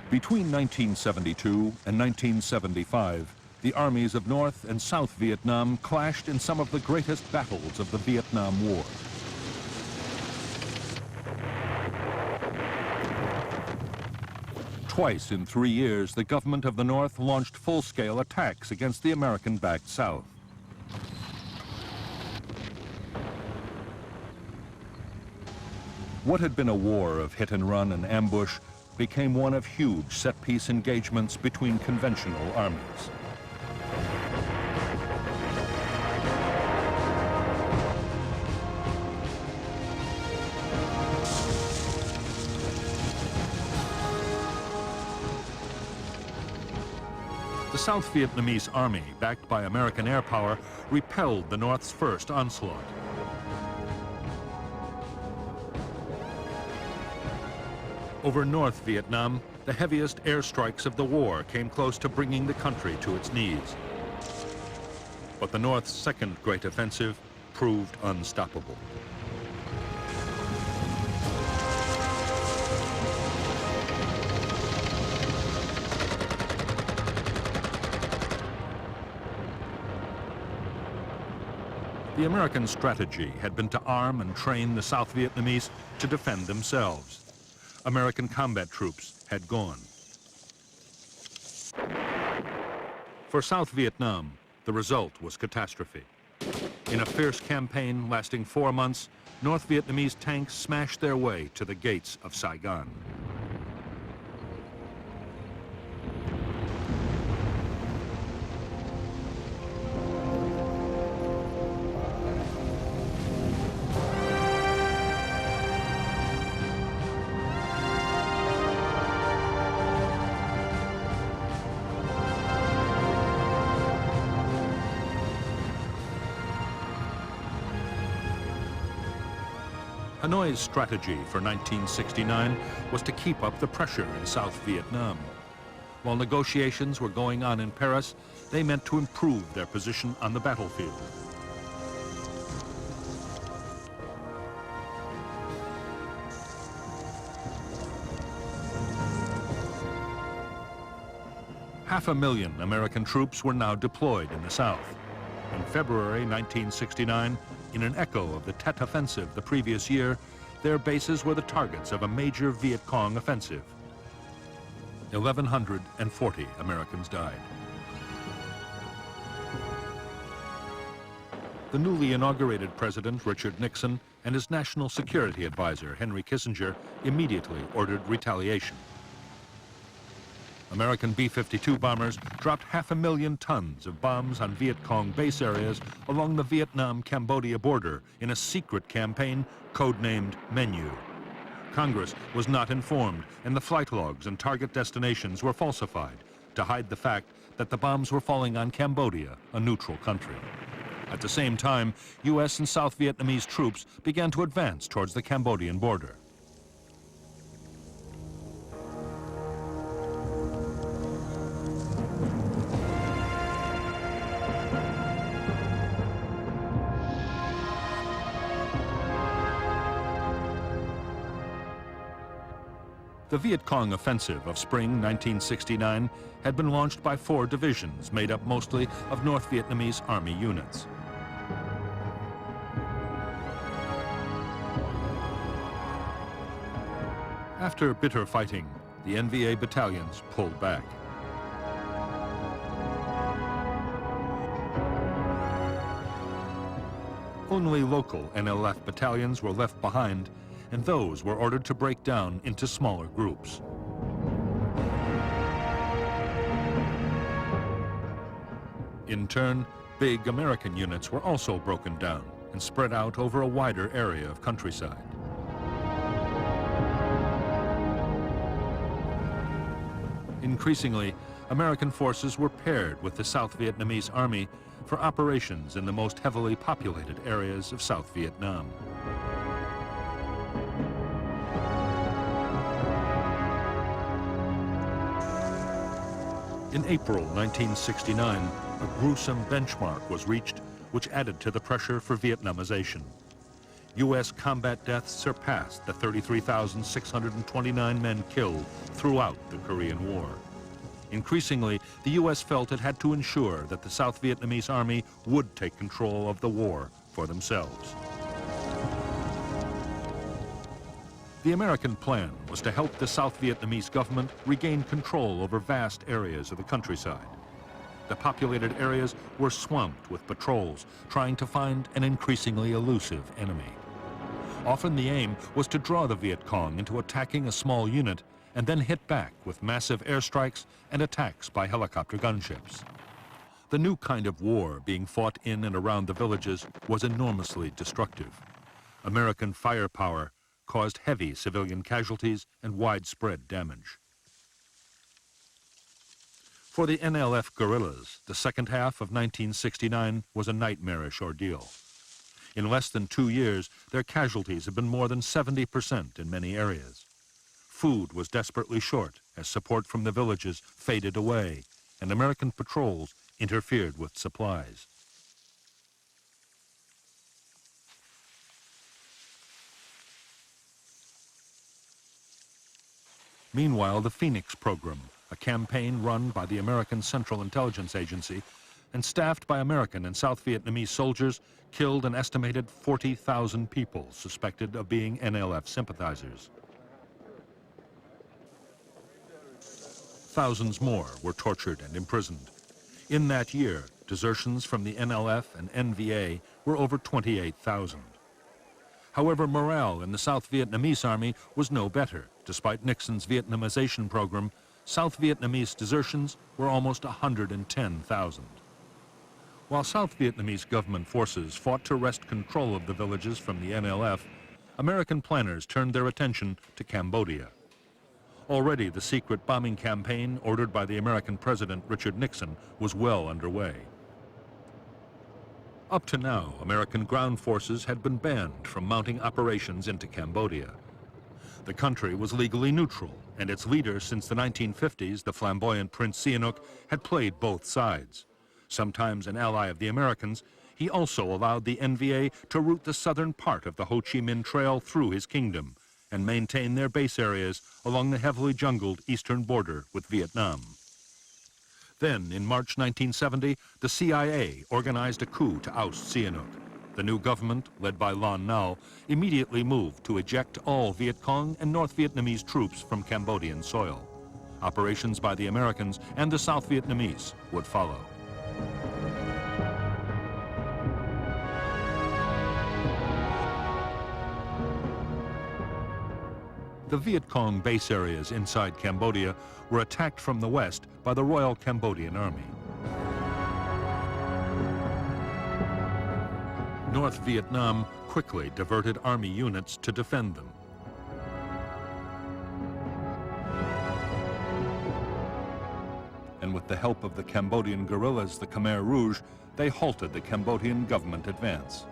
Between 1972 and 1975, the armies of North and South Vietnam clashed in some of the greatest battles of the Vietnam War. Twice in 3 years, the government of the North launched full-scale attacks against the American-backed South. What had been a war of hit-and-run and ambush became one of huge set-piece engagements between conventional armies. The South Vietnamese army, backed by American air power, repelled the North's first onslaught. Over North Vietnam, the heaviest airstrikes of the war came close to bringing the country to its knees. But the North's second great offensive proved unstoppable. The American strategy had been to arm and train the South Vietnamese to defend themselves. American combat troops had gone. For South Vietnam, the result was catastrophe. In a fierce campaign lasting 4 months, North Vietnamese tanks smashed their way to the gates of Saigon. Hanoi's strategy for 1969 was to keep up the pressure in South Vietnam. While negotiations were going on in Paris, they meant to improve their position on the battlefield. Half a million American troops were now deployed in the South. In February 1969, in an echo of the Tet Offensive the previous year, their bases were the targets of a major Viet Cong offensive. 1,140 Americans died. The newly inaugurated President Richard Nixon and his national security advisor Henry Kissinger immediately ordered retaliation. American B-52 bombers dropped 500,000 tons of bombs on Viet Cong base areas along the Vietnam-Cambodia border in a secret campaign codenamed Menu. Congress was not informed, and the flight logs and target destinations were falsified to hide the fact that the bombs were falling on Cambodia, a neutral country. At the same time, U.S. and South Vietnamese troops began to advance towards the Cambodian border. The Viet Cong offensive of spring 1969 had been launched by 4 divisions made up mostly of North Vietnamese Army units. After bitter fighting, the NVA battalions pulled back. Only local NLF battalions were left behind, and those were ordered to break down into smaller groups. In turn, big American units were also broken down and spread out over a wider area of countryside. Increasingly, American forces were paired with the South Vietnamese Army for operations in the most heavily populated areas of South Vietnam. In April 1969, a gruesome benchmark was reached which added to the pressure for Vietnamization. U.S. combat deaths surpassed the 33,629 men killed throughout the Korean War. Increasingly, the U.S. felt it had to ensure that the South Vietnamese army would take control of the war for themselves. The American plan was to help the South Vietnamese government regain control over vast areas of the countryside. The populated areas were swamped with patrols trying to find an increasingly elusive enemy. Often the aim was to draw the Viet Cong into attacking a small unit and then hit back with massive airstrikes and attacks by helicopter gunships. The new kind of war being fought in and around the villages was enormously destructive. American firepower caused heavy civilian casualties and widespread damage. For the NLF guerrillas, the second half of 1969 was a nightmarish ordeal. In less than 2 years, their casualties had been more than 70% in many areas. Food was desperately short as support from the villages faded away, and American patrols interfered with supplies. Meanwhile, the Phoenix program, a campaign run by the American Central Intelligence Agency and staffed by American and South Vietnamese soldiers, killed an estimated 40,000 people suspected of being NLF sympathizers. Thousands more were tortured and imprisoned. In that year, desertions from the NLF and NVA were over 28,000. However, morale in the South Vietnamese army was no better. Despite Nixon's Vietnamization program, South Vietnamese desertions were almost 110,000. While South Vietnamese government forces fought to wrest control of the villages from the NLF, American planners turned their attention to Cambodia. Already, the secret bombing campaign ordered by the American President Richard Nixon was well underway. Up to now, American ground forces had been banned from mounting operations into Cambodia. The country was legally neutral, and its leader since the 1950s, the flamboyant Prince Sihanouk, had played both sides. Sometimes an ally of the Americans, he also allowed the NVA to route the southern part of the Ho Chi Minh Trail through his kingdom and maintain their base areas along the heavily jungled eastern border with Vietnam. Then, in March 1970, the CIA organized a coup to oust Sihanouk. The new government, led by Lon Nol, immediately moved to eject all Viet Cong and North Vietnamese troops from Cambodian soil. Operations by the Americans and the South Vietnamese would follow. The Viet Cong base areas inside Cambodia were attacked from the west by the Royal Cambodian Army. North Vietnam quickly diverted army units to defend them. And with the help of the Cambodian guerrillas, the Khmer Rouge, they halted the Cambodian government advance.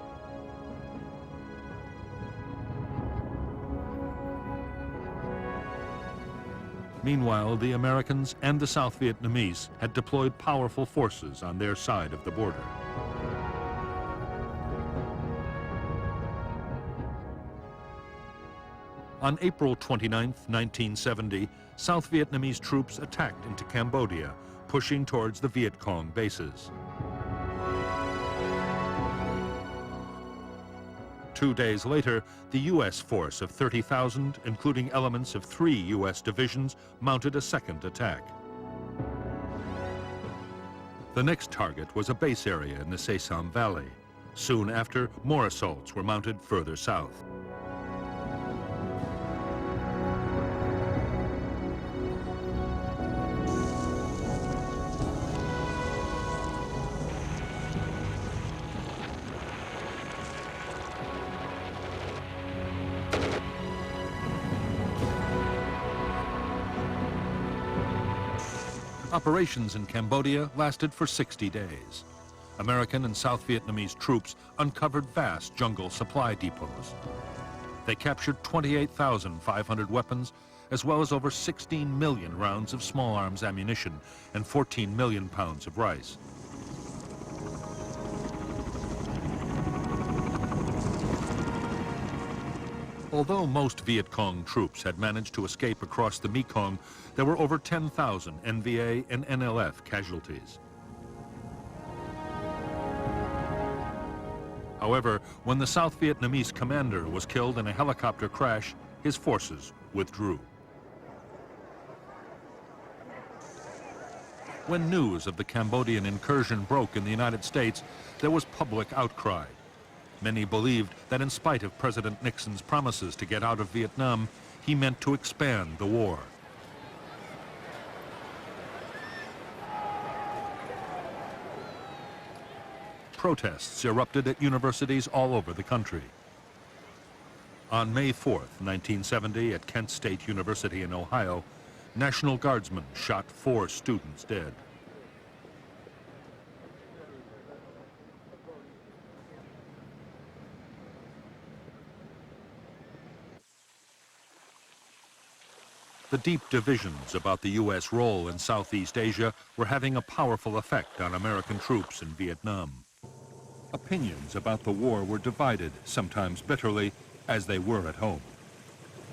Meanwhile, the Americans and the South Vietnamese had deployed powerful forces on their side of the border. On April 29, 1970, South Vietnamese troops attacked into Cambodia, pushing towards the Viet Cong bases. 2 days later, the U.S. force of 30,000, including elements of 3 U.S. divisions, mounted a second attack. The next target was a base area in the Se Sam Valley. Soon after, more assaults were mounted further south. Operations in Cambodia lasted for 60 days. American and South Vietnamese troops uncovered vast jungle supply depots. They captured 28,500 weapons, as well as over 16 million rounds of small arms ammunition and 14 million pounds of rice. Although most Viet Cong troops had managed to escape across the Mekong, there were over 10,000 NVA and NLF casualties. However, when the South Vietnamese commander was killed in a helicopter crash, his forces withdrew. When news of the Cambodian incursion broke in the United States, there was public outcry. Many believed that in spite of President Nixon's promises to get out of Vietnam, he meant to expand the war. Protests erupted at universities all over the country. On May 4th, 1970, at Kent State University in Ohio, National Guardsmen shot 4 students dead. The deep divisions about the U.S. role in Southeast Asia were having a powerful effect on American troops in Vietnam. Opinions about the war were divided, sometimes bitterly, as they were at home.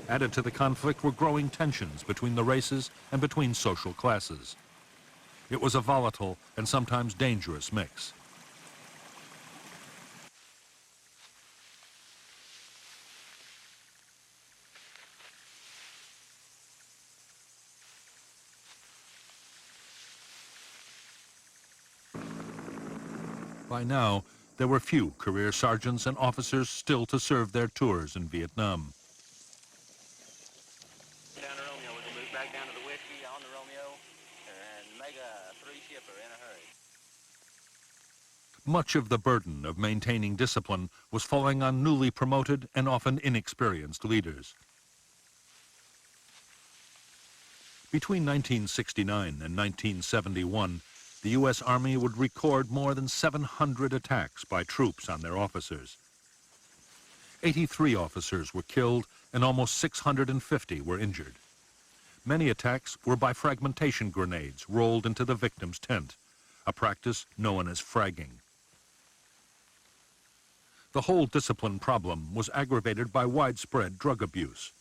Added to the conflict were growing tensions between the races and between social classes. It was a volatile and sometimes dangerous mix. By now, there were few career sergeants and officers still to serve their tours in Vietnam. Down to Romeo, we can move back down to the Whiskey on the Romeo and make a 3-shipper in a hurry. Much of the burden of maintaining discipline was falling on newly promoted and often inexperienced leaders. Between 1969 and 1971, the U.S. Army would record more than 700 attacks by troops on their officers. 83 officers were killed and almost 650 were injured. Many attacks were by fragmentation grenades rolled into the victim's tent, a practice known as fragging. The whole discipline problem was aggravated by widespread drug abuse.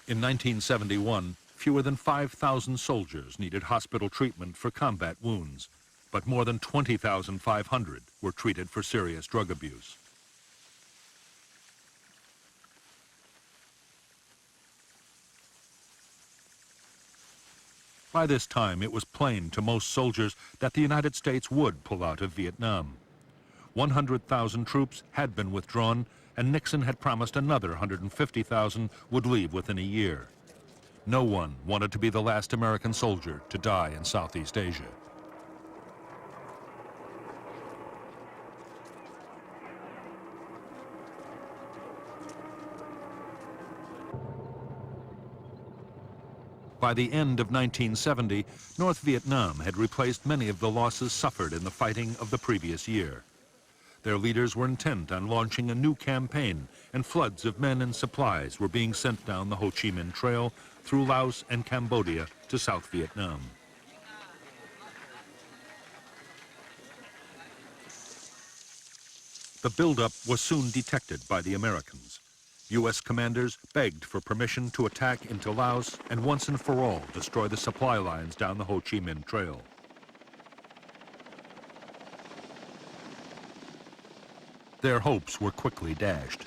In 1971, fewer than 5,000 soldiers needed hospital treatment for combat wounds, but more than 20,500 were treated for serious drug abuse. By this time, it was plain to most soldiers that the United States would pull out of Vietnam. 100,000 troops had been withdrawn, and Nixon had promised another 150,000 would leave within a year. No one wanted to be the last American soldier to die in Southeast Asia. By the end of 1970, North Vietnam had replaced many of the losses suffered in the fighting of the previous year. Their leaders were intent on launching a new campaign, and floods of men and supplies were being sent down the Ho Chi Minh Trail through Laos and Cambodia to South Vietnam. The buildup was soon detected by the Americans. U.S. commanders begged for permission to attack into Laos and once and for all destroy the supply lines down the Ho Chi Minh Trail. Their hopes were quickly dashed.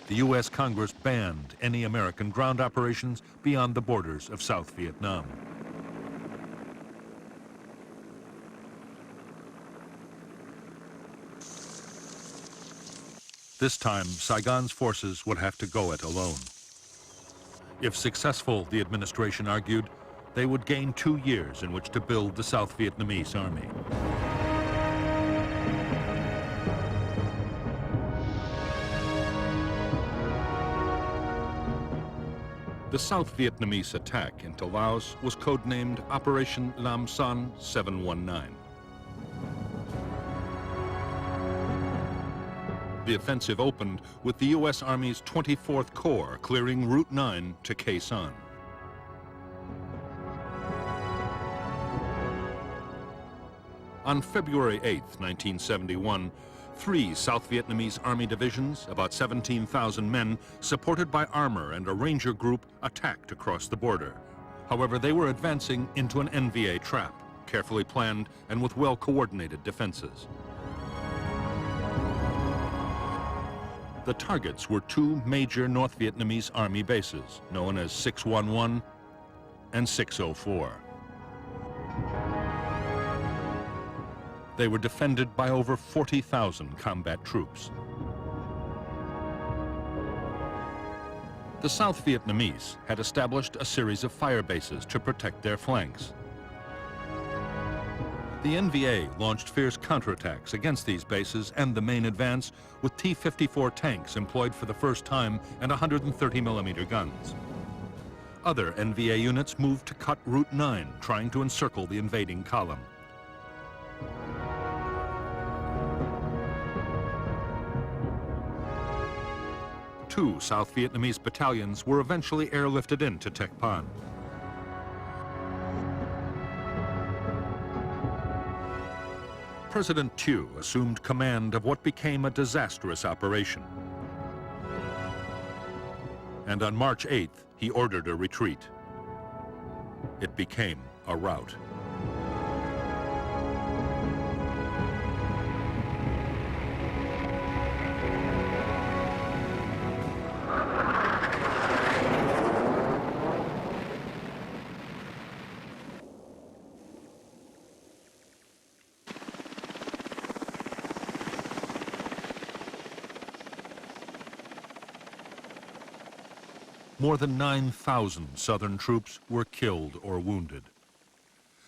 The U.S. Congress banned any American ground operations beyond the borders of South Vietnam. This time, Saigon's forces would have to go it alone. If successful, the administration argued, they would gain 2 years in which to build the South Vietnamese army. The South Vietnamese attack into Laos was codenamed Operation Lam Son 719. The offensive opened with the U.S. Army's 24th Corps clearing Route 9 to Khe Sanh. On February 8, 1971, 3 South Vietnamese Army divisions, about 17,000 men, supported by armor and a ranger group, attacked across the border. However, they were advancing into an NVA trap, carefully planned and with well-coordinated defenses. The targets were 2 major North Vietnamese Army bases, known as 611 and 604. They were defended by over 40,000 combat troops. The South Vietnamese had established a series of fire bases to protect their flanks. The NVA launched fierce counterattacks against these bases and the main advance with T-54 tanks employed for the first time and 130mm guns. Other NVA units moved to cut Route 9, trying to encircle the invading column. Two South Vietnamese battalions were eventually airlifted into Tec Pan. President Thieu assumed command of what became a disastrous operation. And on March 8th, he ordered a retreat. It became a rout. More than 9,000 Southern troops were killed or wounded.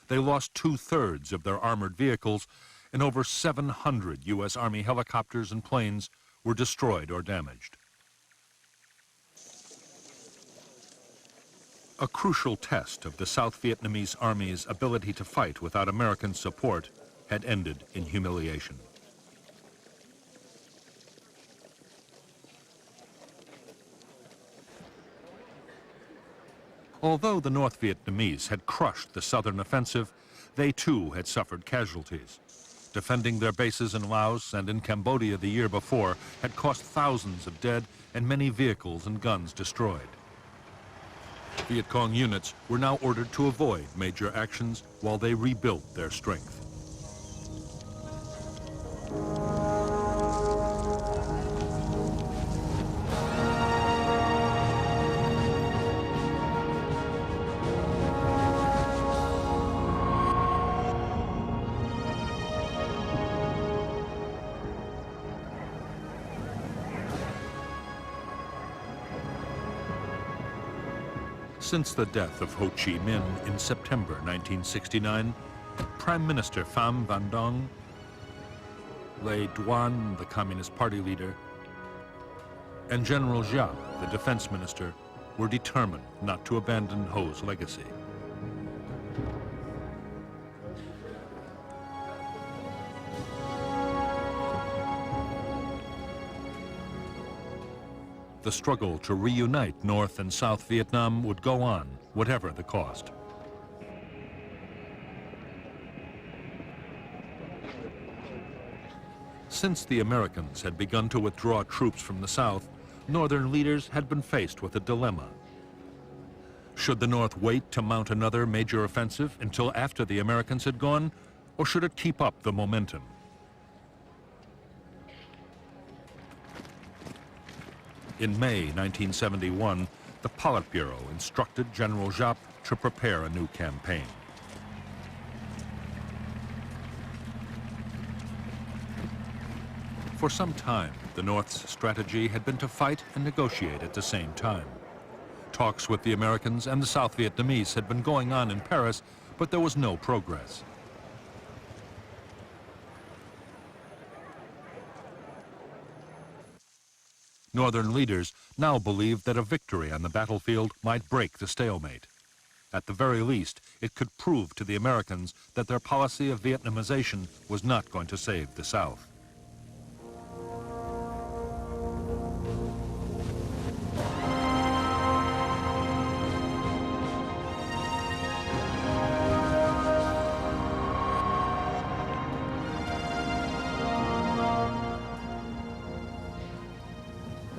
They lost 2/3 of their armored vehicles, and over 700 U.S. Army helicopters and planes were destroyed or damaged. A crucial test of the South Vietnamese Army's ability to fight without American support had ended in humiliation. Although the North Vietnamese had crushed the southern offensive, they too had suffered casualties. Defending their bases in Laos and in Cambodia the year before had cost thousands of dead and many vehicles and guns destroyed. Viet Cong units were now ordered to avoid major actions while they rebuilt their strength. Since the death of Ho Chi Minh in September 1969, Prime Minister Pham Van Dong, Le Duan, the Communist Party leader, and General Giap, the defense minister, were determined not to abandon Ho's legacy. The struggle to reunite North and South Vietnam would go on, whatever the cost. Since the Americans had begun to withdraw troops from the South, Northern leaders had been faced with a dilemma. Should the North wait to mount another major offensive until after the Americans had gone, or should it keep up the momentum? In May 1971, the Politburo instructed General Giap to prepare a new campaign. For some time, the North's strategy had been to fight and negotiate at the same time. Talks with the Americans and the South Vietnamese had been going on in Paris, but there was no progress. Northern leaders now believed that a victory on the battlefield might break the stalemate. At the very least, it could prove to the Americans that their policy of Vietnamization was not going to save the South.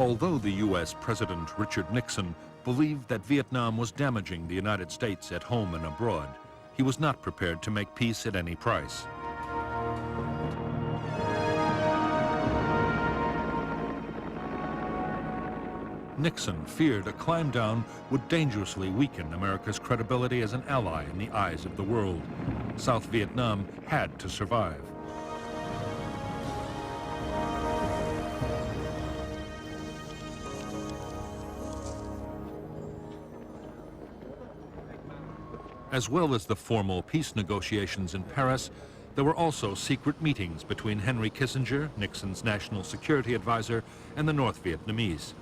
Although the U.S. President Richard Nixon believed that Vietnam was damaging the United States at home and abroad, he was not prepared to make peace at any price. Nixon feared a climb down would dangerously weaken America's credibility as an ally in the eyes of the world. South Vietnam had to survive. As well as the formal peace negotiations in Paris, there were also secret meetings between Henry Kissinger, Nixon's national security advisor, and the North Vietnamese.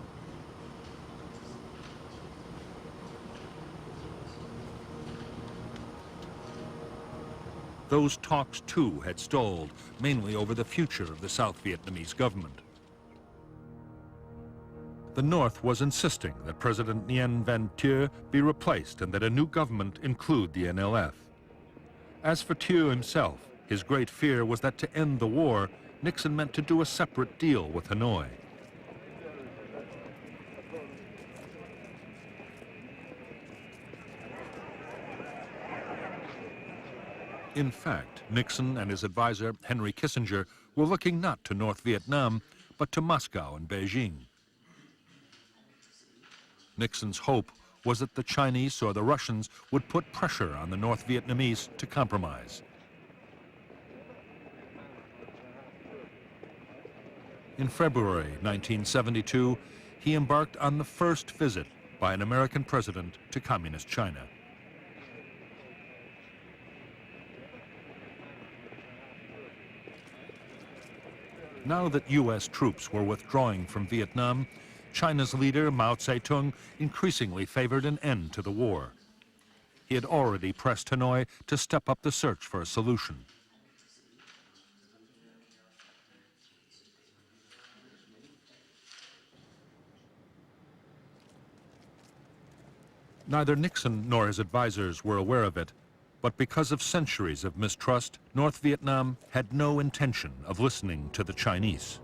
Those talks, too, had stalled, mainly over the future of the South Vietnamese government. The North was insisting that President Nguyen Van Thieu be replaced and that a new government include the NLF. As for Thieu himself, his great fear was that to end the war, Nixon meant to do a separate deal with Hanoi. In fact, Nixon and his advisor, Henry Kissinger, were looking not to North Vietnam, but to Moscow and Beijing. Nixon's hope was that the Chinese or the Russians would put pressure on the North Vietnamese to compromise. In February 1972, he embarked on the first visit by an American president to Communist China. Now that U.S. troops were withdrawing from Vietnam, China's leader, Mao Zedong, increasingly favored an end to the war. He had already pressed Hanoi to step up the search for a solution. Neither Nixon nor his advisors were aware of it, but because of centuries of mistrust, North Vietnam had no intention of listening to the Chinese.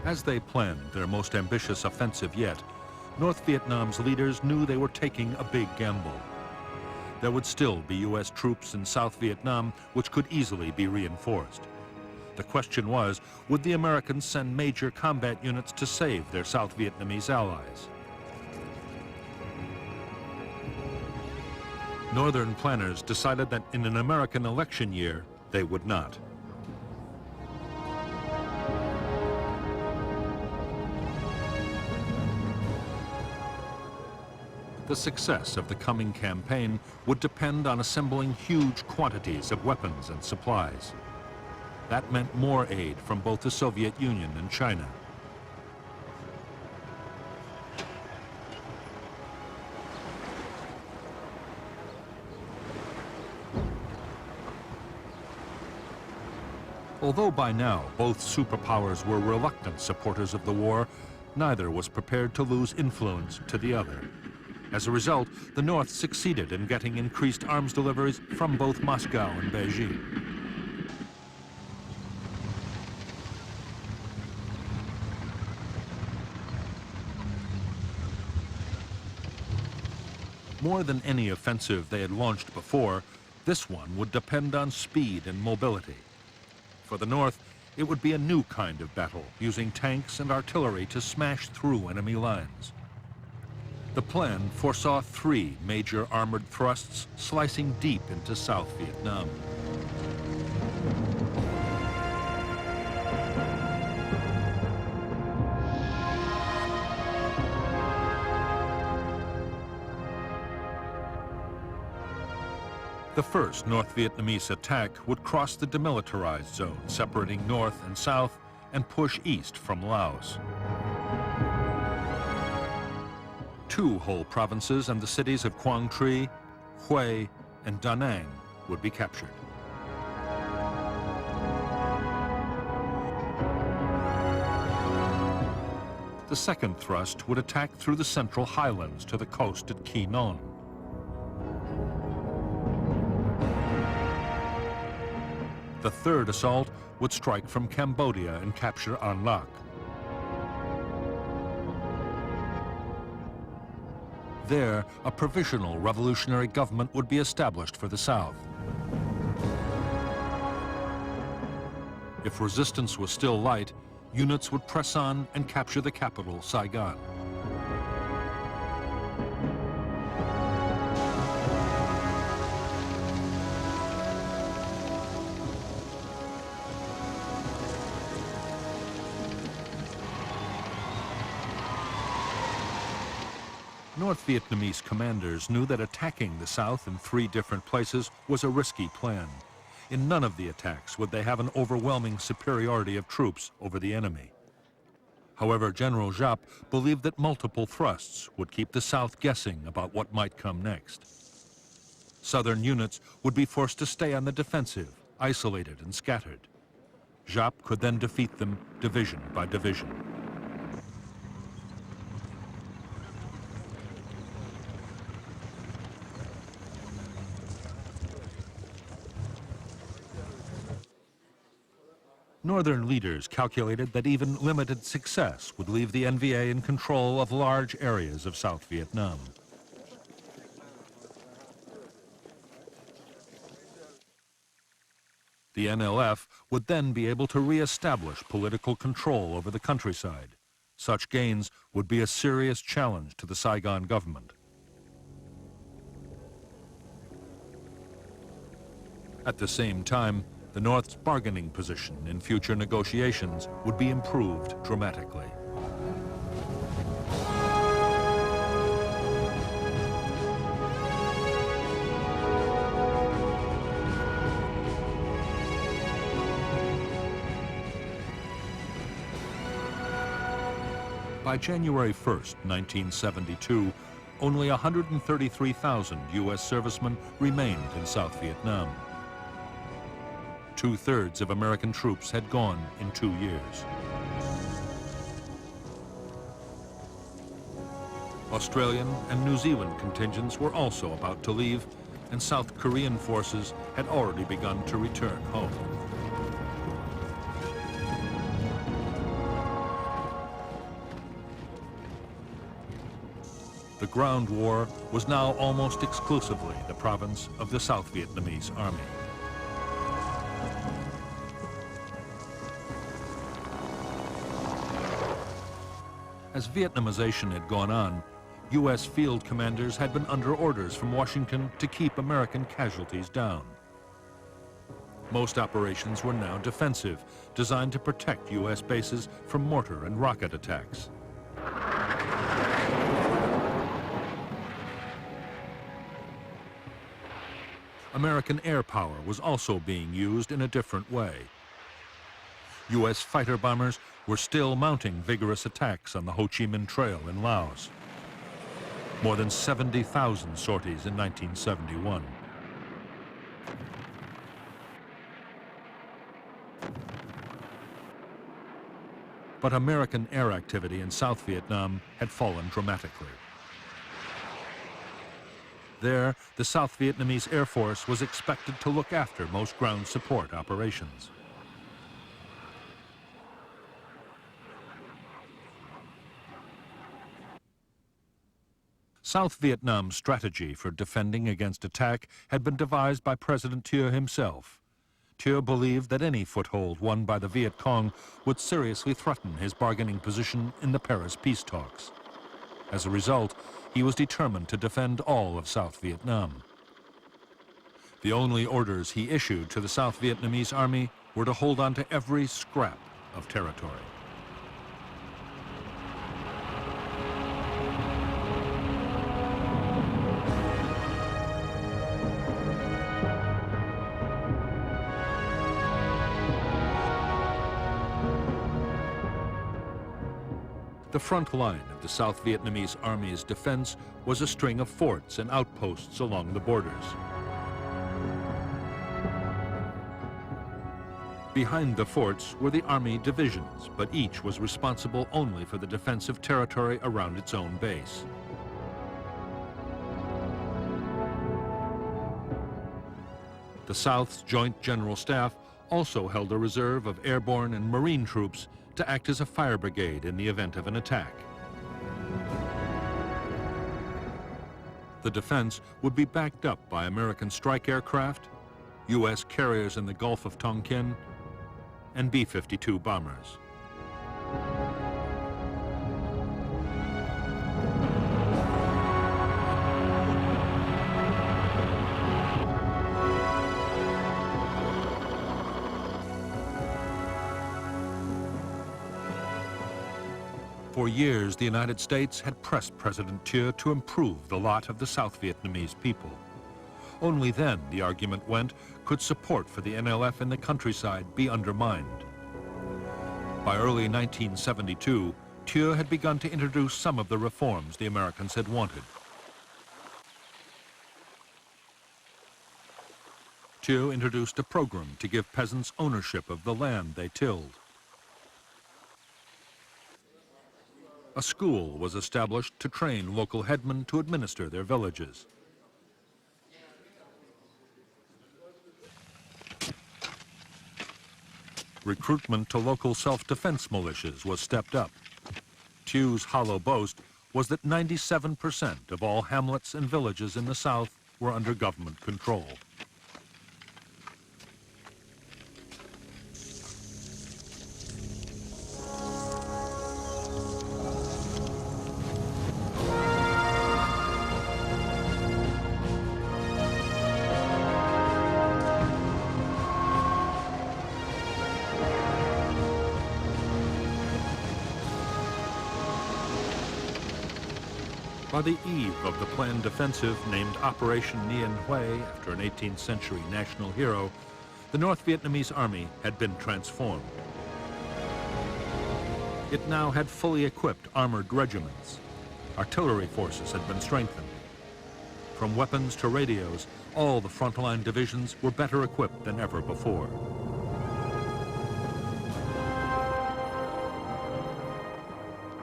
As they planned their most ambitious offensive yet, North Vietnam's leaders knew they were taking a big gamble. There would still be U.S. troops in South Vietnam which could easily be reinforced. The question was, would the Americans send major combat units to save their South Vietnamese allies? Northern planners decided that in an American election year, they would not. The success of the coming campaign would depend on assembling huge quantities of weapons and supplies. That meant more aid from both the Soviet Union and China. Although by now both superpowers were reluctant supporters of the war, neither was prepared to lose influence to the other. As a result, the North succeeded in getting increased arms deliveries from both Moscow and Beijing. More than any offensive they had launched before, this one would depend on speed and mobility. For the North, it would be a new kind of battle, using tanks and artillery to smash through enemy lines. The plan foresaw 3 major armored thrusts slicing deep into South Vietnam. The first North Vietnamese attack would cross the demilitarized zone, separating North and South, and push east from Laos. 2 whole provinces and the cities of Quang Tri, Hue, and Da Nang would be captured. The second thrust would attack through the central highlands to the coast at Quy Nhon. The third assault would strike from Cambodia and capture An Lac. There, a provisional revolutionary government would be established for the south. If resistance was still light, units would press on and capture the capital, Saigon. North Vietnamese commanders knew that attacking the south in 3 different places was a risky plan. In none of the attacks would they have an overwhelming superiority of troops over the enemy. However, General Giap believed that multiple thrusts would keep the south guessing about what might come next. Southern units would be forced to stay on the defensive, isolated and scattered. Giap could then defeat them division by division. Northern leaders calculated that even limited success would leave the NVA in control of large areas of South Vietnam. The NLF would then be able to re-establish political control over the countryside. Such gains would be a serious challenge to the Saigon government. At the same time, the North's bargaining position in future negotiations would be improved dramatically. By January 1st, 1972, only 133,000 U.S. servicemen remained in South Vietnam. 2/3 of American troops had gone in 2 years. Australian and New Zealand contingents were also about to leave, and South Korean forces had already begun to return home. The ground war was now almost exclusively the province of the South Vietnamese Army. As Vietnamization had gone on, U.S. field commanders had been under orders from Washington to keep American casualties down. Most operations were now defensive, designed to protect U.S. bases from mortar and rocket attacks. American air power was also being used in a different way. U.S. fighter bombers were still mounting vigorous attacks on the Ho Chi Minh Trail in Laos. More than 70,000 sorties in 1971. But American air activity in South Vietnam had fallen dramatically. There, the South Vietnamese Air Force was expected to look after most ground support operations. South Vietnam's strategy for defending against attack had been devised by President Thieu himself. Thieu believed that any foothold won by the Viet Cong would seriously threaten his bargaining position in the Paris peace talks. As a result, he was determined to defend all of South Vietnam. The only orders he issued to the South Vietnamese army were to hold on to every scrap of territory. The front line of the South Vietnamese Army's defense was a string of forts and outposts along the borders. Behind the forts were the Army divisions, but each was responsible only for the defense of territory around its own base. The South's Joint General Staff also held a reserve of airborne and marine troops to act as a fire brigade in the event of an attack. The defense would be backed up by American strike aircraft, U.S. carriers in the Gulf of Tonkin, and B-52 bombers. For years, the United States had pressed President Thieu to improve the lot of the South Vietnamese people. Only then, the argument went, could support for the NLF in the countryside be undermined. By early 1972, Thieu had begun to introduce some of the reforms the Americans had wanted. Thieu introduced a program to give peasants ownership of the land they tilled. A school was established to train local headmen to administer their villages. Recruitment to local self-defense militias was stepped up. Thieu's hollow boast was that 97% of all hamlets and villages in the South were under government control. By the eve of the planned offensive named Operation Nguyen Hue, after an 18th century national hero, the North Vietnamese army had been transformed. It now had fully equipped armored regiments. Artillery forces had been strengthened. From weapons to radios, all the frontline divisions were better equipped than ever before.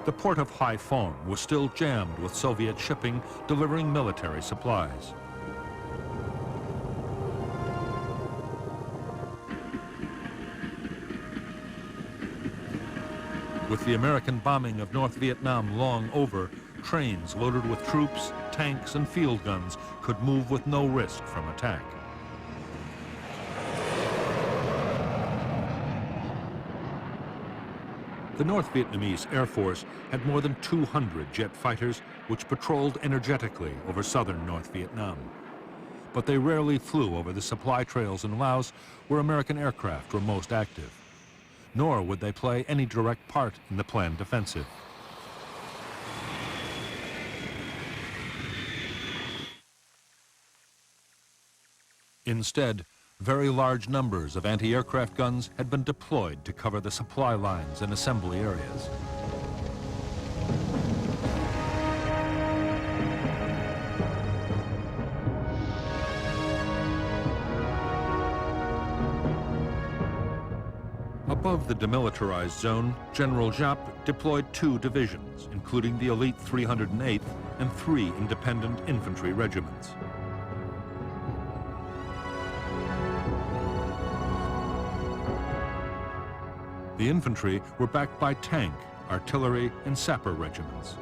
The port of Haiphong was still jammed with Soviet shipping delivering military supplies. With the American bombing of North Vietnam long over, trains loaded with troops, tanks, and field guns could move with no risk from attack. The North Vietnamese Air Force had more than 200 jet fighters which patrolled energetically over southern North Vietnam. But they rarely flew over the supply trails in Laos where American aircraft were most active. Nor would they play any direct part in the planned offensive. Instead, very large numbers of anti-aircraft guns had been deployed to cover the supply lines and assembly areas. Above the demilitarized zone, General Giap deployed 2 divisions, including the elite 308th and 3 independent infantry regiments. The infantry were backed by tank, artillery, and sapper regiments.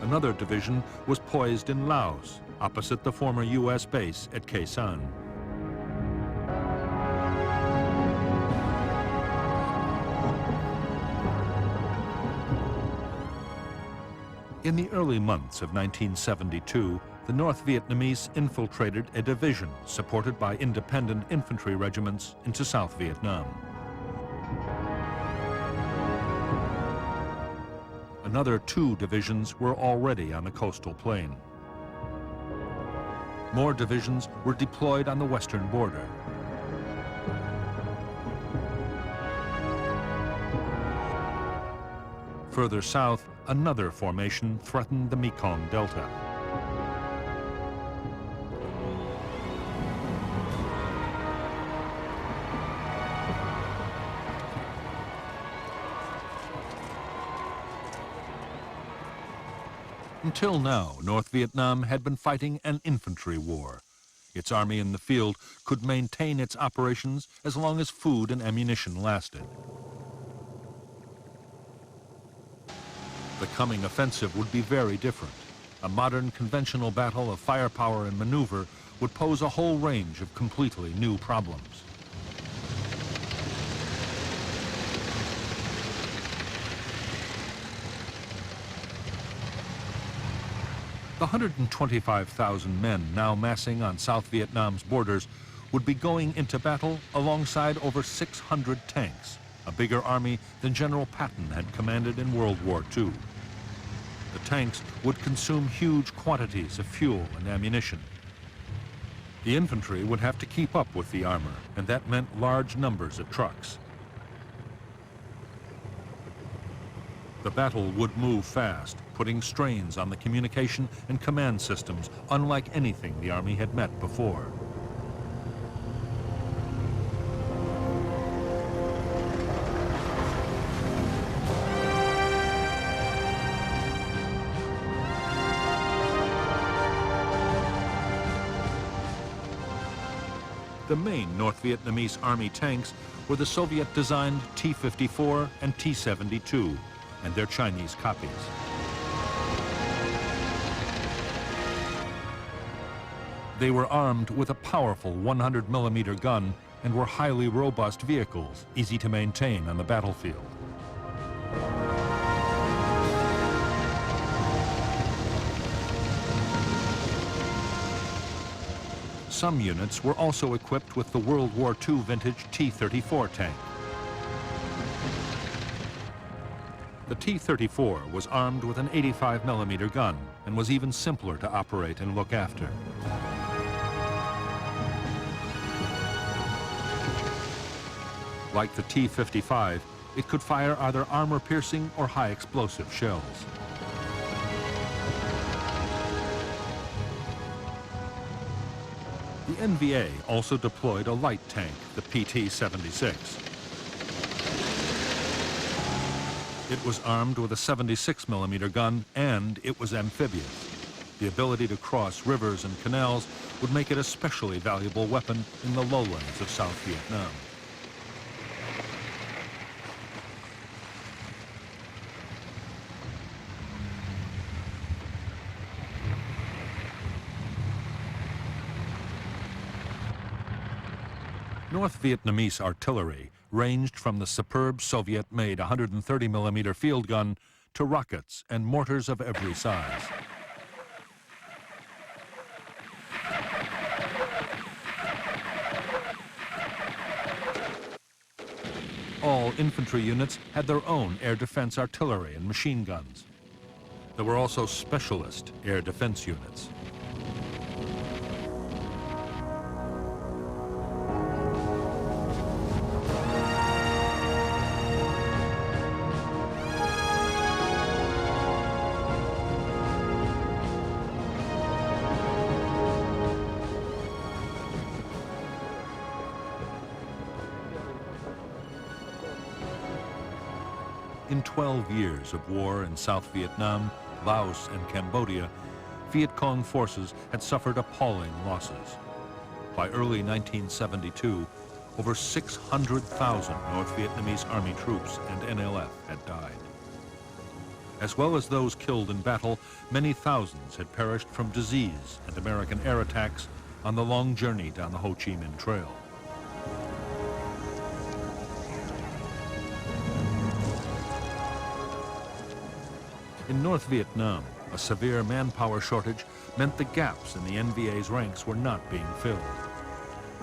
Another division was poised in Laos, opposite the former U.S. base at Khe Sanh. In the early months of 1972, the North Vietnamese infiltrated a division supported by independent infantry regiments into South Vietnam. Another 2 divisions were already on the coastal plain. More divisions were deployed on the western border. Further south, another formation threatened the Mekong Delta. Until now, North Vietnam had been fighting an infantry war. Its army in the field could maintain its operations as long as food and ammunition lasted. The coming offensive would be very different. A modern conventional battle of firepower and maneuver would pose a whole range of completely new problems. The 125,000 men now massing on South Vietnam's borders would be going into battle alongside over 600 tanks, a bigger army than General Patton had commanded in World War II. The tanks would consume huge quantities of fuel and ammunition. The infantry would have to keep up with the armor, and that meant large numbers of trucks. The battle would move fast, putting strains on the communication and command systems unlike anything the Army had met before. The main North Vietnamese Army tanks were the Soviet-designed T-54 and T-72, and their Chinese copies. They were armed with a powerful 100mm gun and were highly robust vehicles, easy to maintain on the battlefield. Some units were also equipped with the World War II vintage T-34 tank. The T-34 was armed with an 85mm gun and was even simpler to operate and look after. Like the T-55, it could fire either armor-piercing or high-explosive shells. The NVA also deployed a light tank, the PT-76. It was armed with a 76mm gun, and it was amphibious. The ability to cross rivers and canals would make it a especially valuable weapon in the lowlands of South Vietnam. North Vietnamese artillery ranged from the superb Soviet-made 130mm field gun to rockets and mortars of every size. All infantry units had their own air defense artillery and machine guns. There were also specialist air defense units. In 12 years of war in South Vietnam, Laos, and Cambodia, Viet Cong forces had suffered appalling losses. By early 1972, over 600,000 North Vietnamese Army troops and NLF had died. As well as those killed in battle, many thousands had perished from disease and American air attacks on the long journey down the Ho Chi Minh Trail. In North Vietnam, a severe manpower shortage meant the gaps in the NVA's ranks were not being filled.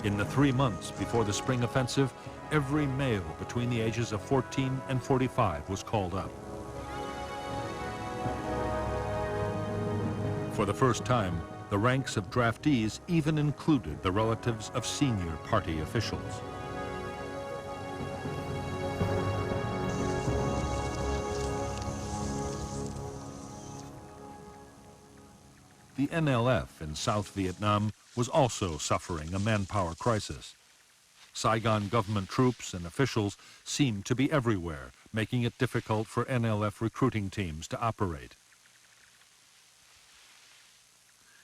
In the 3 months before the spring offensive, every male between the ages of 14 and 45 was called up. For the first time, the ranks of draftees even included the relatives of senior party officials. The NLF in South Vietnam was also suffering a manpower crisis. Saigon government troops and officials seemed to be everywhere, making it difficult for NLF recruiting teams to operate.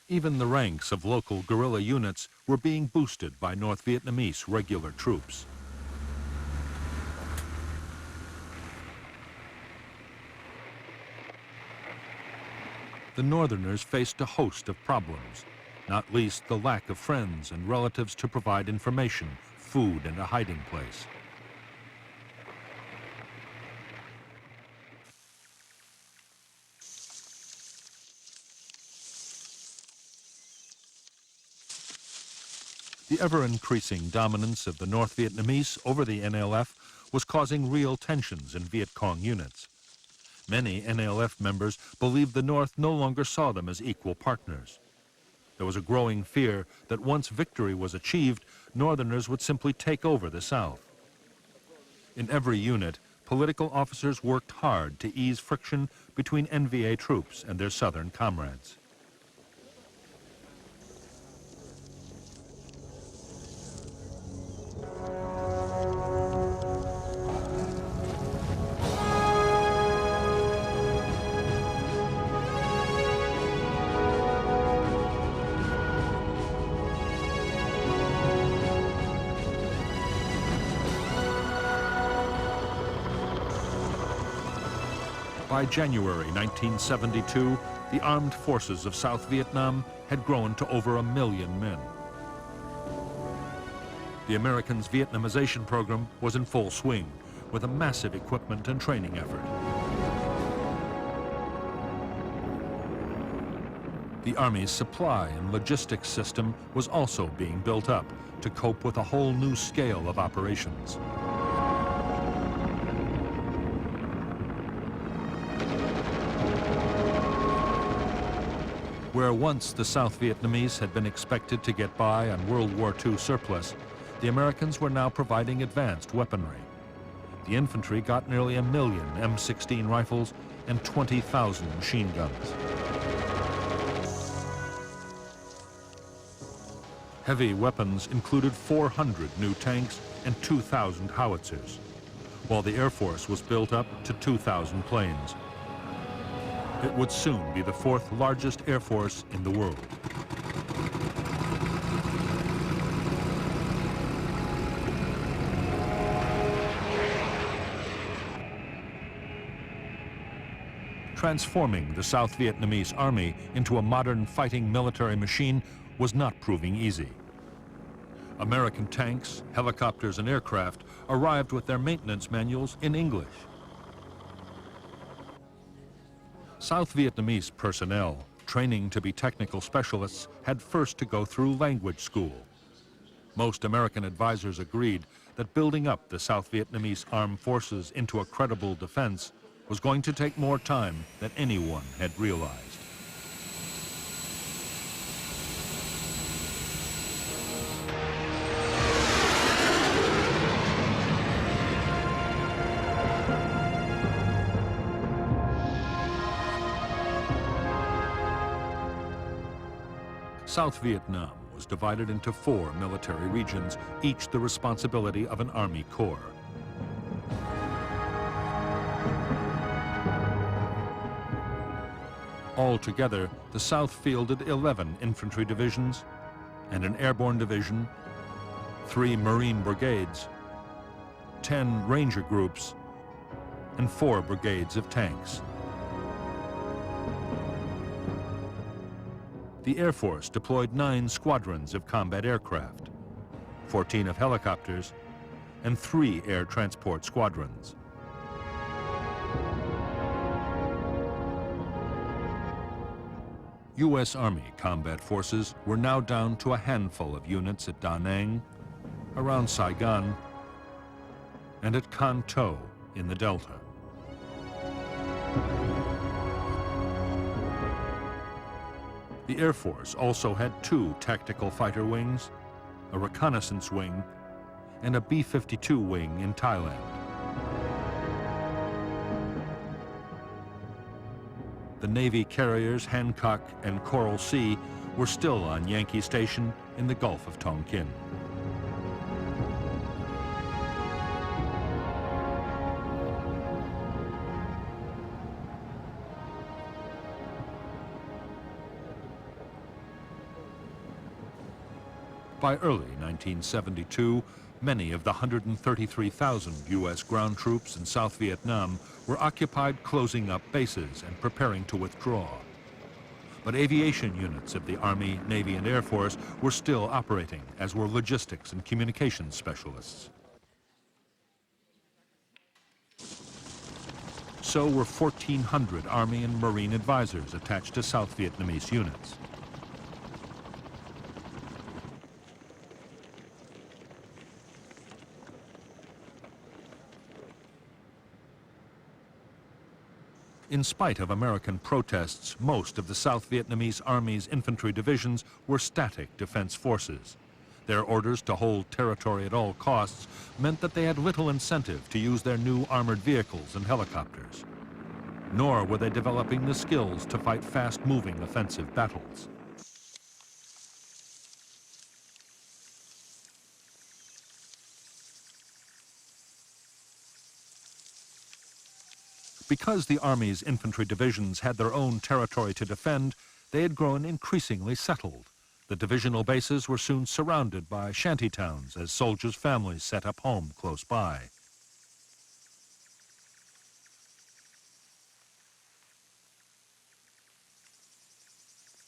Even the ranks of local guerrilla units were being boosted by North Vietnamese regular troops. The Northerners faced a host of problems, not least the lack of friends and relatives to provide information, food, and a hiding place. The ever-increasing dominance of the North Vietnamese over the NLF was causing real tensions in Viet Cong units. Many NLF members believed the North no longer saw them as equal partners. There was a growing fear that once victory was achieved, Northerners would simply take over the South. In every unit, political officers worked hard to ease friction between NVA troops and their Southern comrades. By January 1972, the armed forces of South Vietnam had grown to over 1 million men. The Americans' Vietnamization program was in full swing, with a massive equipment and training effort. The Army's supply and logistics system was also being built up to cope with a whole new scale of operations. Where once the South Vietnamese had been expected to get by on World War II surplus, the Americans were now providing advanced weaponry. The infantry got nearly 1 million M16 rifles and 20,000 machine guns. Heavy weapons included 400 new tanks and 2,000 howitzers, while the Air Force was built up to 2,000 planes. It would soon be the 4th largest air force in the world. Transforming the South Vietnamese army into a modern fighting military machine was not proving easy. American tanks, helicopters, and aircraft arrived with their maintenance manuals in English. South Vietnamese personnel, training to be technical specialists, had first to go through language school. Most American advisors agreed that building up the South Vietnamese armed forces into a credible defense was going to take more time than anyone had realized. South Vietnam was divided into 4 military regions, each the responsibility of an army corps. Altogether, the South fielded 11 infantry divisions and an airborne division, 3 Marine brigades, 10 ranger groups, and 4 brigades of tanks. The Air Force deployed 9 squadrons of combat aircraft, 14 of helicopters, and 3 air transport squadrons. U.S. Army combat forces were now down to a handful of units at Da Nang, around Saigon, and at Can Tho in the Delta. The Air Force also had 2 tactical fighter wings, a reconnaissance wing, and a B-52 wing in Thailand. The Navy carriers Hancock and Coral Sea were still on Yankee Station in the Gulf of Tonkin. By early 1972, many of the 133,000 U.S. ground troops in South Vietnam were occupied closing up bases and preparing to withdraw. But aviation units of the Army, Navy, and Air Force were still operating, as were logistics and communications specialists. So were 1,400 Army and Marine advisors attached to South Vietnamese units. In spite of American protests, most of the South Vietnamese Army's infantry divisions were static defense forces. Their orders to hold territory at all costs meant that they had little incentive to use their new armored vehicles and helicopters. Nor were they developing the skills to fight fast-moving offensive battles. Because the Army's infantry divisions had their own territory to defend, they had grown increasingly settled. The divisional bases were soon surrounded by shanty towns as soldiers' families set up home close by.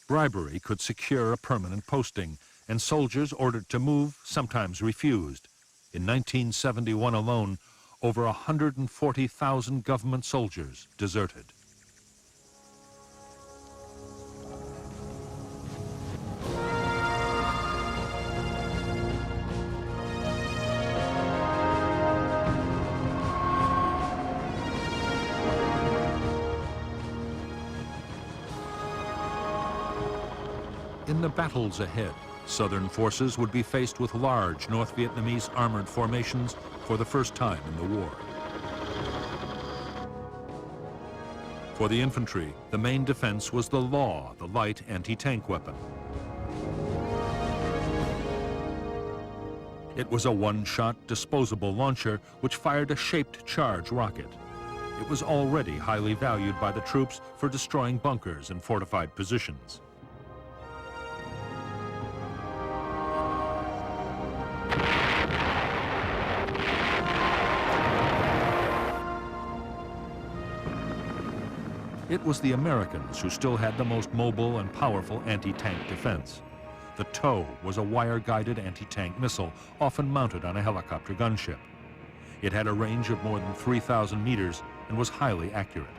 Bribery could secure a permanent posting, and soldiers ordered to move sometimes refused. In 1971 alone, over 140,000 government soldiers deserted. In the battles ahead, Southern forces would be faced with large North Vietnamese armored formations for the first time in the war. For the infantry, the main defense was the Law, the light anti-tank weapon. It was a one-shot disposable launcher which fired a shaped charge rocket. It was already highly valued by the troops for destroying bunkers and fortified positions. It was the Americans who still had the most mobile and powerful anti-tank defense. The TOW was a wire-guided anti-tank missile, often mounted on a helicopter gunship. It had a range of more than 3,000 meters and was highly accurate.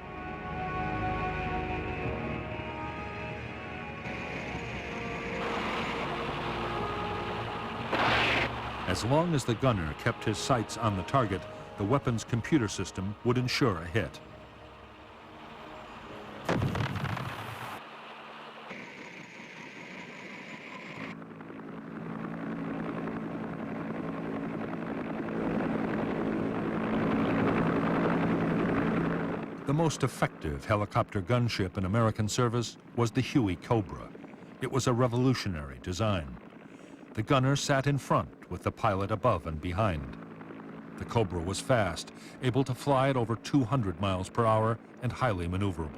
As long as the gunner kept his sights on the target, the weapon's computer system would ensure a hit. The most effective helicopter gunship in American service was the Huey Cobra. It was a revolutionary design. The gunner sat in front with the pilot above and behind. The Cobra was fast, able to fly at over 200 miles per hour and highly maneuverable.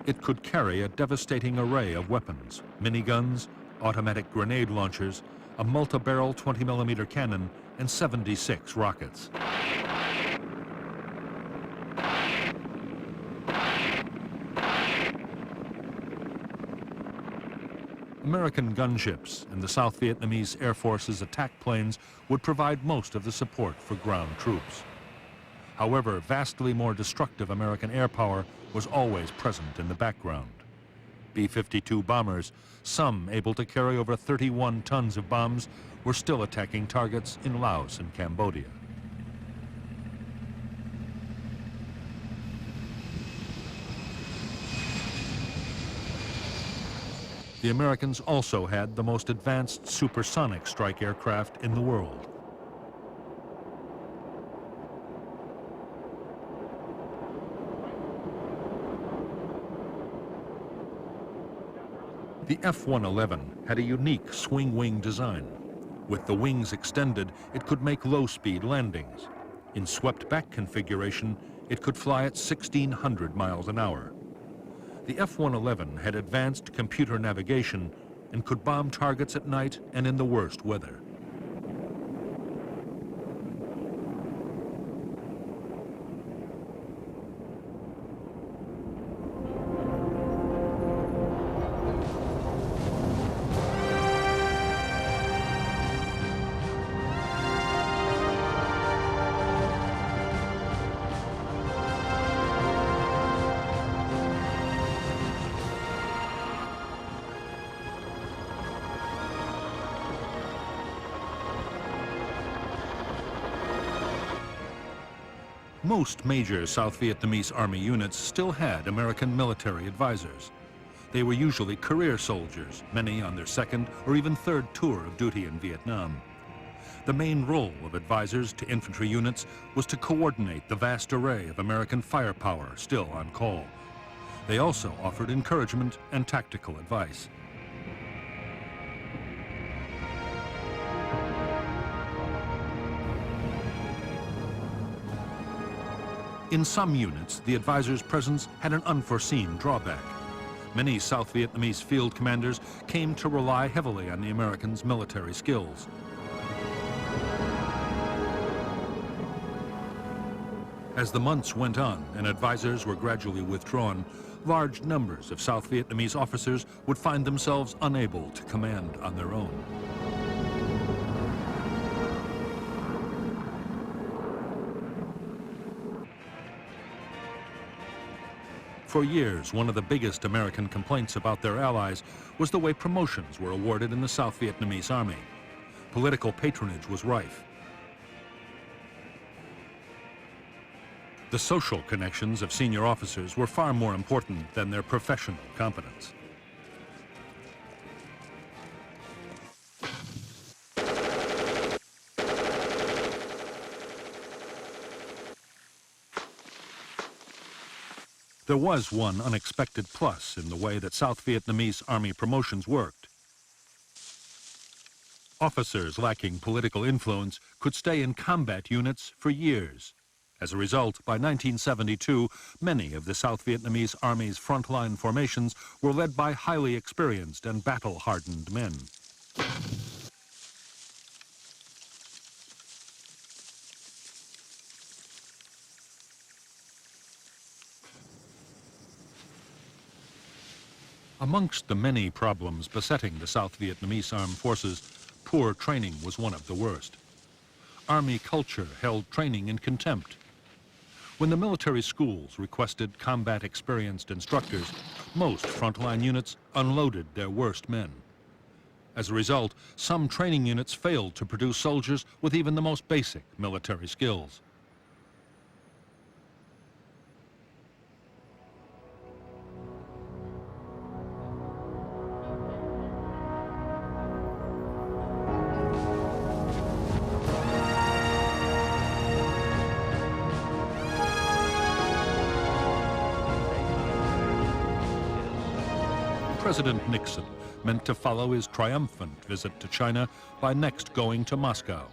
It could carry a devastating array of weapons: miniguns, automatic grenade launchers, a multi-barrel 20mm cannon, and 76 rockets. American gunships and the South Vietnamese Air Force's attack planes would provide most of the support for ground troops. However, vastly more destructive American air power was always present in the background. B-52 bombers, some able to carry over 31 tons of bombs, were still attacking targets in Laos and Cambodia. The Americans also had the most advanced supersonic strike aircraft in the world. The F-111 had a unique swing wing design. With the wings extended, it could make low-speed landings. In swept-back configuration, it could fly at 1,600 miles an hour. The F-111 had advanced computer navigation and could bomb targets at night and in the worst weather. Most major South Vietnamese Army units still had American military advisors. They were usually career soldiers, many on their second or even third tour of duty in Vietnam. The main role of advisors to infantry units was to coordinate the vast array of American firepower still on call. They also offered encouragement and tactical advice. In some units, the advisor's presence had an unforeseen drawback. Many South Vietnamese field commanders came to rely heavily on the Americans' military skills. As the months went on and advisors were gradually withdrawn, large numbers of South Vietnamese officers would find themselves unable to command on their own. For years, one of the biggest American complaints about their allies was the way promotions were awarded in the South Vietnamese Army. Political patronage was rife. The social connections of senior officers were far more important than their professional competence. There was one unexpected plus in the way that South Vietnamese Army promotions worked. Officers lacking political influence could stay in combat units for years. As a result, by 1972, many of the South Vietnamese Army's frontline formations were led by highly experienced and battle-hardened men. Amongst the many problems besetting the South Vietnamese armed forces, poor training was one of the worst. Army culture held training in contempt. When the military schools requested combat-experienced instructors, most frontline units unloaded their worst men. As a result, some training units failed to produce soldiers with even the most basic military skills. President Nixon meant to follow his triumphant visit to China by next going to Moscow.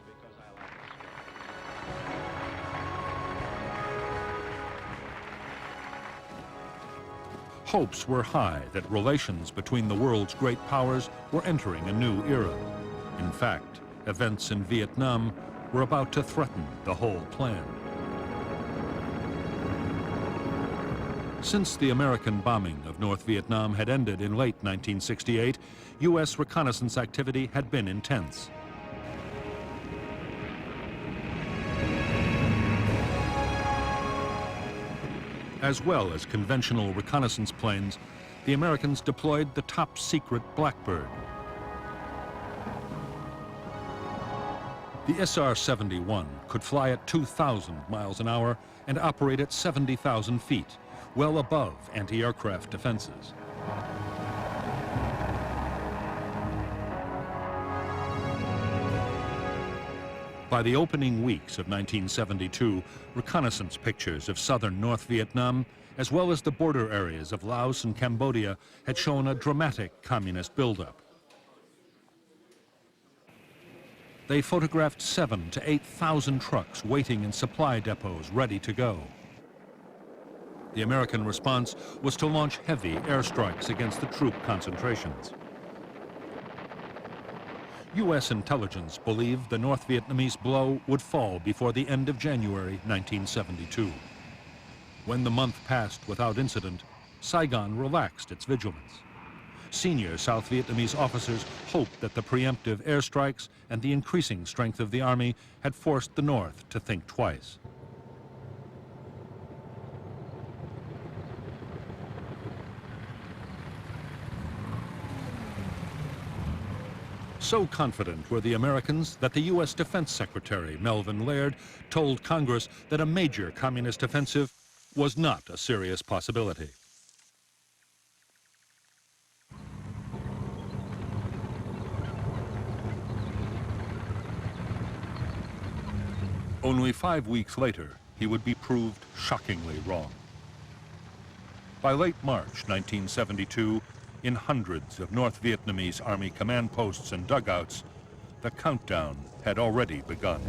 Hopes were high that relations between the world's great powers were entering a new era. In fact, events in Vietnam were about to threaten the whole plan. Since the American bombing of North Vietnam had ended in late 1968, U.S. reconnaissance activity had been intense. As well as conventional reconnaissance planes, the Americans deployed the top-secret Blackbird. The SR-71 could fly at 2,000 miles an hour and operate at 70,000 feet, well above anti-aircraft defenses. By the opening weeks of 1972, reconnaissance pictures of southern North Vietnam, as well as the border areas of Laos and Cambodia, had shown a dramatic communist buildup. They photographed 7,000 to 8,000 trucks waiting in supply depots ready to go. The American response was to launch heavy airstrikes against the troop concentrations. U.S. intelligence believed the North Vietnamese blow would fall before the end of January 1972. When the month passed without incident, Saigon relaxed its vigilance. Senior South Vietnamese officers hoped that the preemptive airstrikes and the increasing strength of the army had forced the North to think twice. So confident were the Americans that the U.S. Defense Secretary, Melvin Laird, told Congress that a major communist offensive was not a serious possibility. Only 5 weeks later, he would be proved shockingly wrong. By late March 1972, in hundreds of North Vietnamese Army command posts and dugouts, the countdown had already begun.